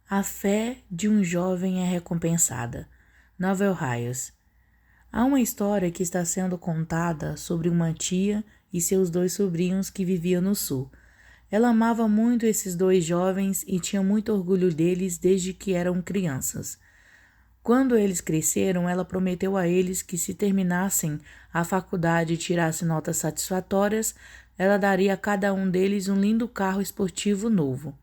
A fé de um jovem é recompensada. Novel Hayes. Há uma história que está sendo contada sobre uma tia e seus 2 sobrinhos que viviam no sul. Ela amava muito esses 2 jovens e tinha muito orgulho deles desde que eram crianças. Quando eles cresceram, ela prometeu a eles que se terminassem a faculdade e tirassem notas satisfatórias, ela daria a cada um deles um lindo carro esportivo novo.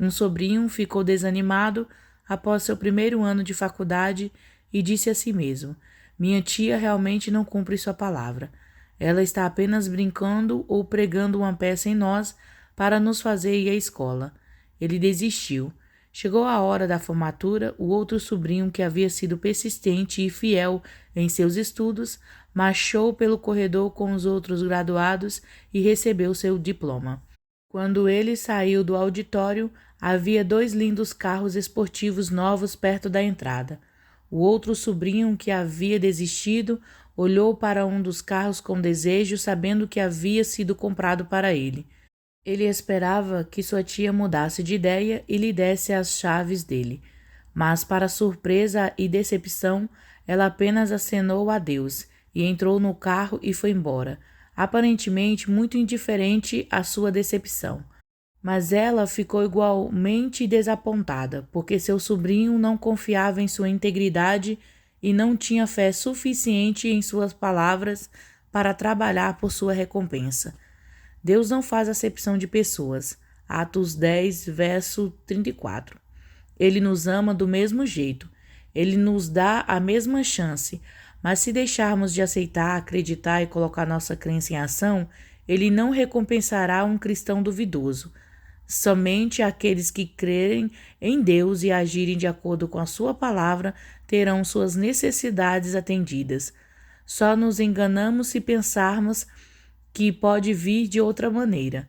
Um sobrinho ficou desanimado após seu primeiro ano de faculdade e disse a si mesmo: minha tia realmente não cumpre sua palavra. Ela está apenas brincando ou pregando uma peça em nós para nos fazer ir à escola. Ele desistiu. Chegou a hora da formatura, o outro sobrinho, que havia sido persistente e fiel em seus estudos, marchou pelo corredor com os outros graduados e recebeu seu diploma. Quando ele saiu do auditório, havia 2 lindos carros esportivos novos perto da entrada. O outro sobrinho, que havia desistido, olhou para um dos carros com desejo, sabendo que havia sido comprado para ele. Ele esperava que sua tia mudasse de ideia e lhe desse as chaves dele, mas, para surpresa e decepção, ela apenas acenou adeus e entrou no carro e foi embora, aparentemente muito indiferente à sua decepção. Mas ela ficou igualmente desapontada, porque seu sobrinho não confiava em sua integridade e não tinha fé suficiente em suas palavras para trabalhar por sua recompensa. Deus não faz acepção de pessoas. Atos 10, verso 34. Ele nos ama do mesmo jeito. Ele nos dá a mesma chance. Mas se deixarmos de aceitar, acreditar e colocar nossa crença em ação, ele não recompensará um cristão duvidoso. Somente aqueles que crerem em Deus e agirem de acordo com a sua palavra terão suas necessidades atendidas. Só nos enganamos se pensarmos que pode vir de outra maneira.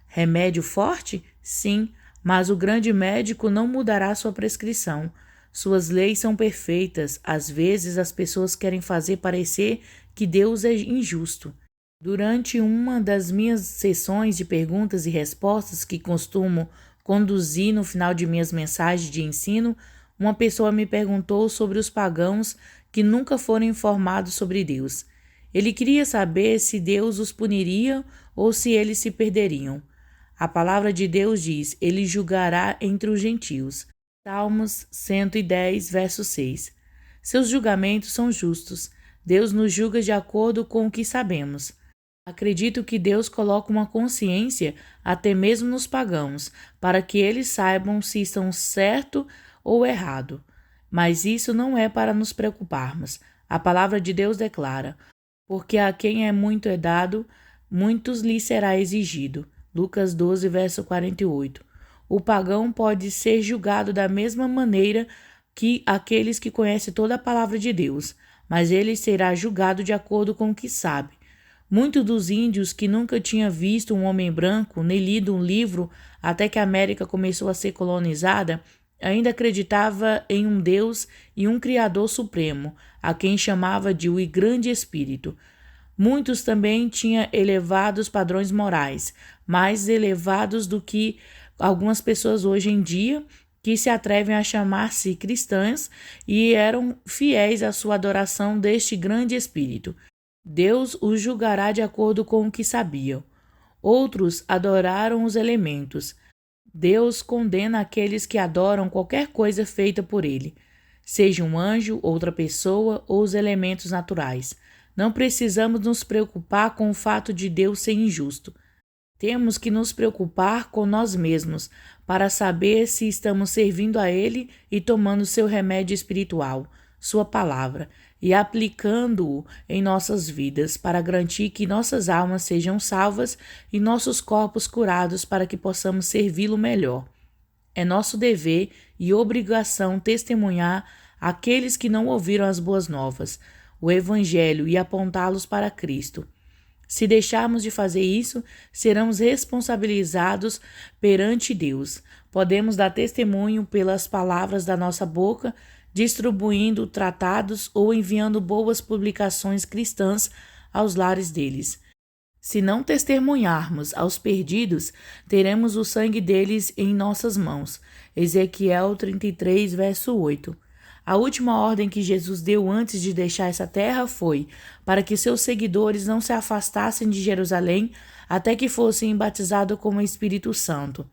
Remédio forte? Sim, mas o grande médico não mudará sua prescrição. Suas leis são perfeitas. Às vezes as pessoas querem fazer parecer que Deus é injusto. Durante uma das minhas sessões de perguntas e respostas que costumo conduzir no final de minhas mensagens de ensino, uma pessoa me perguntou sobre os pagãos que nunca foram informados sobre Deus. Ele queria saber se Deus os puniria ou se eles se perderiam. A palavra de Deus diz: ele julgará entre os gentios. Salmos 110, verso 6. Seus julgamentos são justos. Deus nos julga de acordo com o que sabemos. Acredito que Deus coloca uma consciência até mesmo nos pagãos, para que eles saibam se estão certo ou errado. Mas isso não é para nos preocuparmos. A palavra de Deus declara: porque a quem é muito é dado, muitos lhe será exigido. Lucas 12, verso 48. O pagão pode ser julgado da mesma maneira que aqueles que conhecem toda a palavra de Deus, mas ele será julgado de acordo com o que sabe. Muitos dos índios que nunca tinham visto um homem branco, nem lido um livro até que a América começou a ser colonizada, ainda acreditava em um Deus e um Criador Supremo, a quem chamava de o Grande Espírito. Muitos também tinham elevados padrões morais, mais elevados do que algumas pessoas hoje em dia, que se atrevem a chamar-se cristãs e eram fiéis à sua adoração deste grande Espírito. Deus os julgará de acordo com o que sabiam. Outros adoraram os elementos. Deus condena aqueles que adoram qualquer coisa feita por ele, seja um anjo, outra pessoa ou os elementos naturais. Não precisamos nos preocupar com o fato de Deus ser injusto. Temos que nos preocupar com nós mesmos, para saber se estamos servindo a Ele e tomando seu remédio espiritual, sua palavra, e aplicando-o em nossas vidas, para garantir que nossas almas sejam salvas e nossos corpos curados para que possamos servi-lo melhor. É nosso dever e obrigação testemunhar aqueles que não ouviram as boas novas, o Evangelho, e apontá-los para Cristo. Se deixarmos de fazer isso, seremos responsabilizados perante Deus. Podemos dar testemunho pelas palavras da nossa boca, distribuindo tratados ou enviando boas publicações cristãs aos lares deles. Se não testemunharmos aos perdidos, teremos o sangue deles em nossas mãos. Ezequiel 33, verso 8. A última ordem que Jesus deu antes de deixar essa terra foi para que seus seguidores não se afastassem de Jerusalém até que fossem batizados com o Espírito Santo.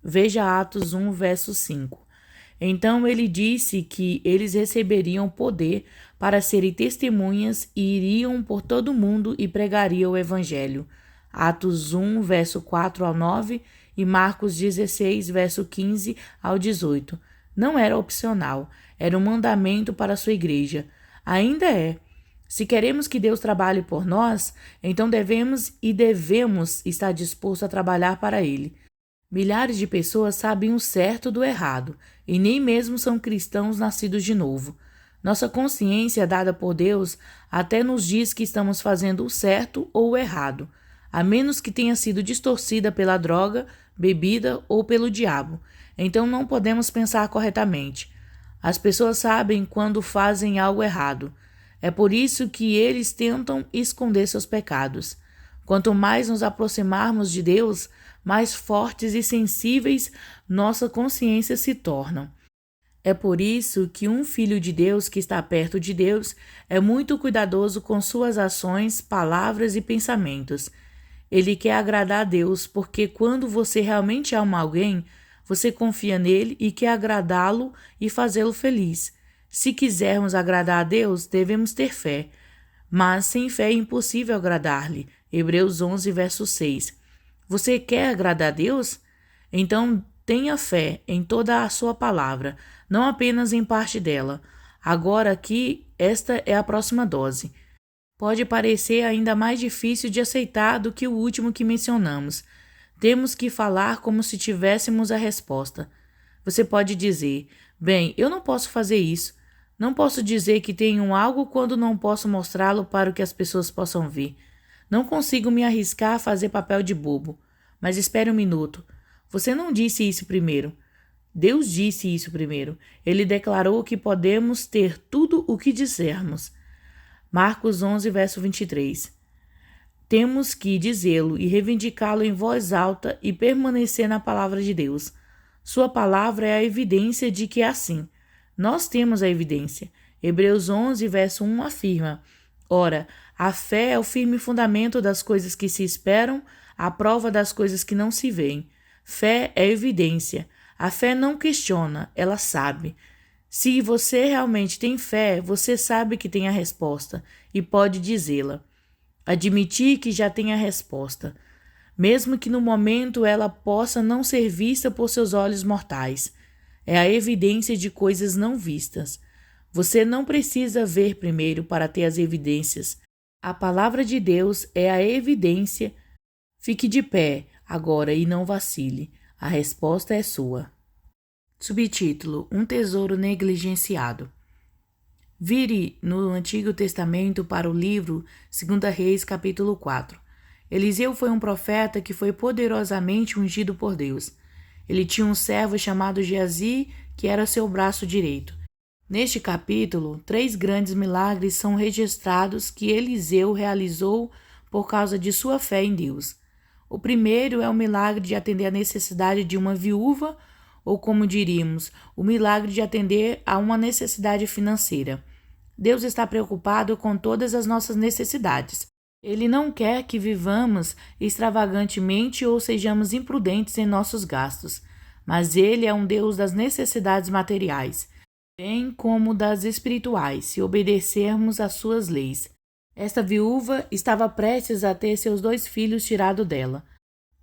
Veja Atos 1, verso 5. Então ele disse que eles receberiam poder para serem testemunhas e iriam por todo o mundo e pregariam o Evangelho. Atos 1, verso 4 ao 9 e Marcos 16, verso 15 ao 18. Não era opcional, era um mandamento para a sua igreja. Ainda é. Se queremos que Deus trabalhe por nós, então devemos estar dispostos a trabalhar para Ele. Milhares de pessoas sabem o certo do errado e nem mesmo são cristãos nascidos de novo. Nossa consciência dada por Deus até nos diz que estamos fazendo o certo ou o errado, a menos que tenha sido distorcida pela droga, bebida ou pelo diabo. Então não podemos pensar corretamente. As pessoas sabem quando fazem algo errado. É por isso que eles tentam esconder seus pecados. Quanto mais nos aproximarmos de Deus, mais fortes e sensíveis nossa consciência se tornam. É por isso que um filho de Deus que está perto de Deus é muito cuidadoso com suas ações, palavras e pensamentos. Ele quer agradar a Deus porque quando você realmente ama alguém, você confia nele e quer agradá-lo e fazê-lo feliz. Se quisermos agradar a Deus, devemos ter fé. Mas sem fé é impossível agradar-lhe. Hebreus 11, verso 6. Você quer agradar a Deus? Então tenha fé em toda a sua palavra, não apenas em parte dela. Agora aqui, esta é a próxima dose. Pode parecer ainda mais difícil de aceitar do que o último que mencionamos. Temos que falar como se tivéssemos a resposta. Você pode dizer, bem, eu não posso fazer isso. Não posso dizer que tenho algo quando não posso mostrá-lo para que as pessoas possam ver. Não consigo me arriscar a fazer papel de bobo. Mas espere um minuto. Você não disse isso primeiro. Deus disse isso primeiro. Ele declarou que podemos ter tudo o que dissermos. Marcos 11, verso 23. Temos que dizê-lo e reivindicá-lo em voz alta e permanecer na palavra de Deus. Sua palavra é a evidência de que é assim. Nós temos a evidência. Hebreus 11, verso 1 afirma: Ora, a fé é o firme fundamento das coisas que se esperam, a prova das coisas que não se veem. Fé é evidência. A fé não questiona, ela sabe. Se você realmente tem fé, você sabe que tem a resposta e pode dizê-la. Admitir que já tem a resposta, mesmo que no momento ela possa não ser vista por seus olhos mortais. É a evidência de coisas não vistas. Você não precisa ver primeiro para ter as evidências. A palavra de Deus é a evidência. Fique de pé agora e não vacile. A resposta é sua. Subtítulo: Um tesouro negligenciado. Vire no Antigo Testamento para o livro 2 Reis, capítulo 4. Eliseu foi um profeta que foi poderosamente ungido por Deus. Ele tinha um servo chamado Geazi, que era seu braço direito. Neste capítulo, 3 grandes milagres são registrados que Eliseu realizou por causa de sua fé em Deus. O primeiro é o milagre de atender a necessidade de uma viúva, ou como diríamos, o milagre de atender a uma necessidade financeira. Deus está preocupado com todas as nossas necessidades. Ele não quer que vivamos extravagantemente ou sejamos imprudentes em nossos gastos, mas Ele é um Deus das necessidades materiais, bem como das espirituais, se obedecermos às suas leis. Esta viúva estava prestes a ter seus 2 filhos tirados dela.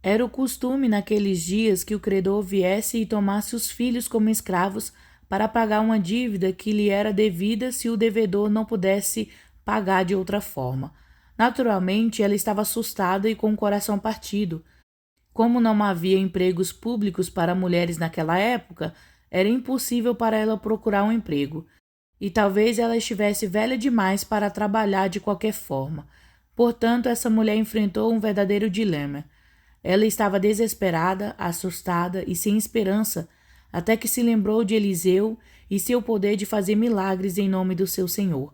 Era o costume naqueles dias que o credor viesse e tomasse os filhos como escravos para pagar uma dívida que lhe era devida se o devedor não pudesse pagar de outra forma. Naturalmente, ela estava assustada e com o coração partido. Como não havia empregos públicos para mulheres naquela época, era impossível para ela procurar um emprego. E talvez ela estivesse velha demais para trabalhar de qualquer forma. Portanto, essa mulher enfrentou um verdadeiro dilema. Ela estava desesperada, assustada e sem esperança, até que se lembrou de Eliseu e seu poder de fazer milagres em nome do seu Senhor.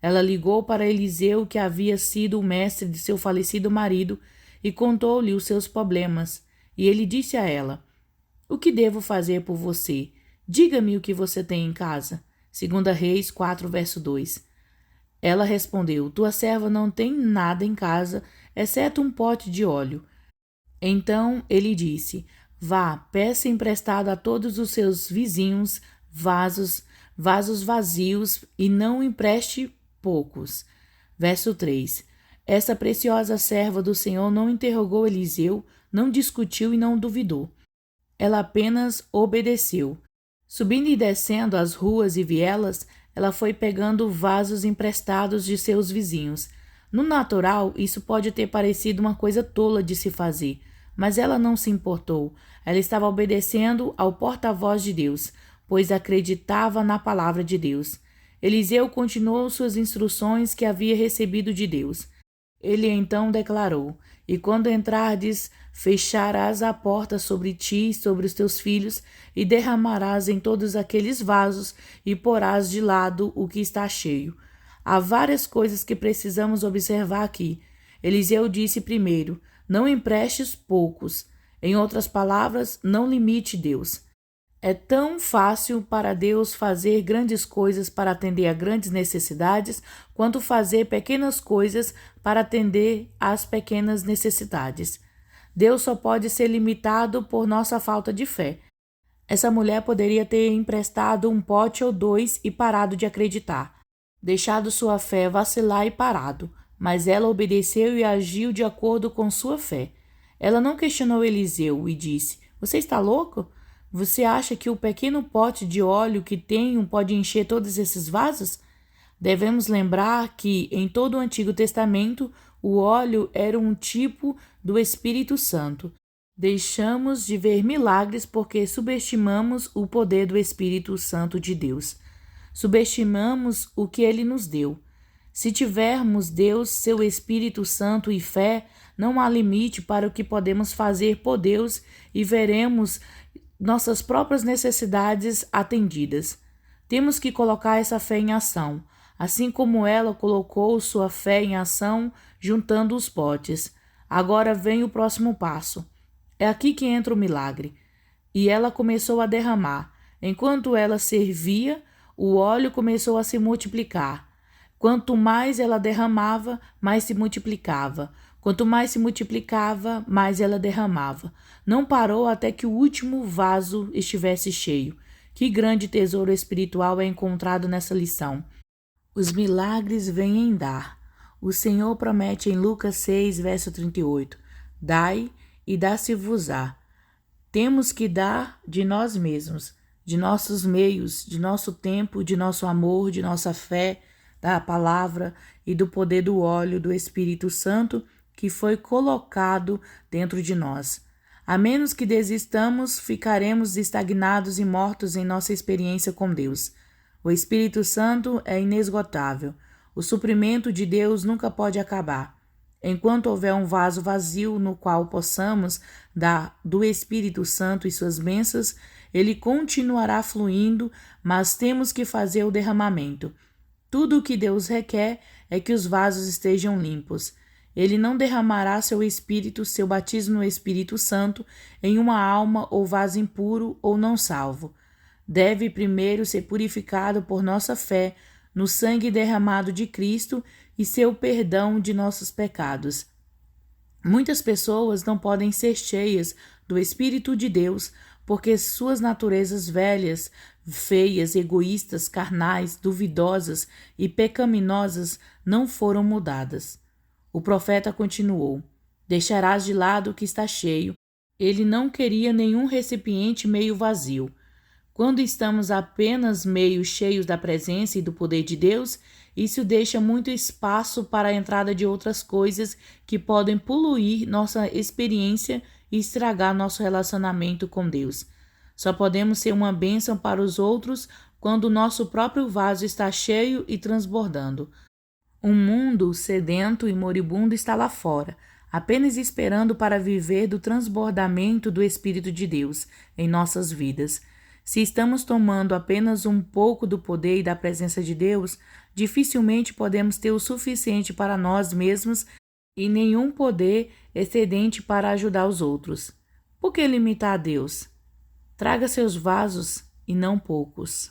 Ela ligou para Eliseu, que havia sido o mestre de seu falecido marido, e contou-lhe os seus problemas. E ele disse a ela: O que devo fazer por você? Diga-me o que você tem em casa. 2 Reis 4, verso 2. Ela respondeu: Tua serva não tem nada em casa, exceto um pote de óleo. Então ele disse: Vá, peça emprestado a todos os seus vizinhos vasos vazios, e não empreste poucos. Verso 3. Essa preciosa serva do Senhor não interrogou Eliseu, não discutiu e não duvidou. Ela apenas obedeceu. Subindo e descendo as ruas e vielas, ela foi pegando vasos emprestados de seus vizinhos. No natural, isso pode ter parecido uma coisa tola de se fazer, mas ela não se importou. Ela estava obedecendo ao porta-voz de Deus, pois acreditava na palavra de Deus. Eliseu continuou suas instruções que havia recebido de Deus. Ele então declarou: E quando entrardes, fecharás a porta sobre ti e sobre os teus filhos, e derramarás em todos aqueles vasos, e porás de lado o que está cheio. Há várias coisas que precisamos observar aqui. Eliseu disse primeiro: Não emprestes poucos. Em outras palavras, não limite Deus. É tão fácil para Deus fazer grandes coisas para atender a grandes necessidades, quanto fazer pequenas coisas para atender às pequenas necessidades. Deus só pode ser limitado por nossa falta de fé. Essa mulher poderia ter emprestado um pote ou dois e parado de acreditar, deixado sua fé vacilar e parado, mas ela obedeceu e agiu de acordo com sua fé. Ela não questionou Eliseu e disse: Você está louco? Você acha que o pequeno pote de óleo que tenho pode encher todos esses vasos? Devemos lembrar que, em todo o Antigo Testamento, o óleo era um tipo do Espírito Santo. Deixamos de ver milagres porque subestimamos o poder do Espírito Santo de Deus. Subestimamos o que ele nos deu. Se tivermos Deus, seu Espírito Santo e fé, não há limite para o que podemos fazer por Deus e veremos nossas próprias necessidades atendidas. Temos que colocar essa fé em ação, assim como ela colocou sua fé em ação juntando os potes. Agora vem o próximo passo. É aqui que entra o milagre. E ela começou a derramar. Enquanto ela servia, o óleo começou a se multiplicar. Quanto mais ela derramava, mais se multiplicava. Quanto mais se multiplicava, mais ela derramava. Não parou até que o último vaso estivesse cheio. Que grande tesouro espiritual é encontrado nessa lição. Os milagres vêm em dar. O Senhor promete em Lucas 6, verso 38, Dai e dá-se-vos-á. Temos que dar de nós mesmos, de nossos meios, de nosso tempo, de nosso amor, de nossa fé, da palavra e do poder do óleo do Espírito Santo que foi colocado dentro de nós. A menos que desistamos, ficaremos estagnados e mortos em nossa experiência com Deus. O Espírito Santo é inesgotável. O suprimento de Deus nunca pode acabar. Enquanto houver um vaso vazio no qual possamos dar do Espírito Santo e suas bênçãos, ele continuará fluindo, mas temos que fazer o derramamento. Tudo o que Deus requer é que os vasos estejam limpos. Ele não derramará seu Espírito, seu batismo no Espírito Santo, em uma alma ou vaso impuro ou não salvo. Deve primeiro ser purificado por nossa fé no sangue derramado de Cristo e seu perdão de nossos pecados. Muitas pessoas não podem ser cheias do Espírito de Deus porque suas naturezas velhas, feias, egoístas, carnais, duvidosas e pecaminosas não foram mudadas. O profeta continuou: Deixarás de lado o que está cheio. Ele não queria nenhum recipiente meio vazio. Quando estamos apenas meio cheios da presença e do poder de Deus, isso deixa muito espaço para a entrada de outras coisas que podem poluir nossa experiência e estragar nosso relacionamento com Deus. Só podemos ser uma bênção para os outros quando o nosso próprio vaso está cheio e transbordando. Um mundo sedento e moribundo está lá fora, apenas esperando para viver do transbordamento do Espírito de Deus em nossas vidas. Se estamos tomando apenas um pouco do poder e da presença de Deus, dificilmente podemos ter o suficiente para nós mesmos e nenhum poder excedente para ajudar os outros. Por que limitar a Deus? Traga seus vasos e não poucos.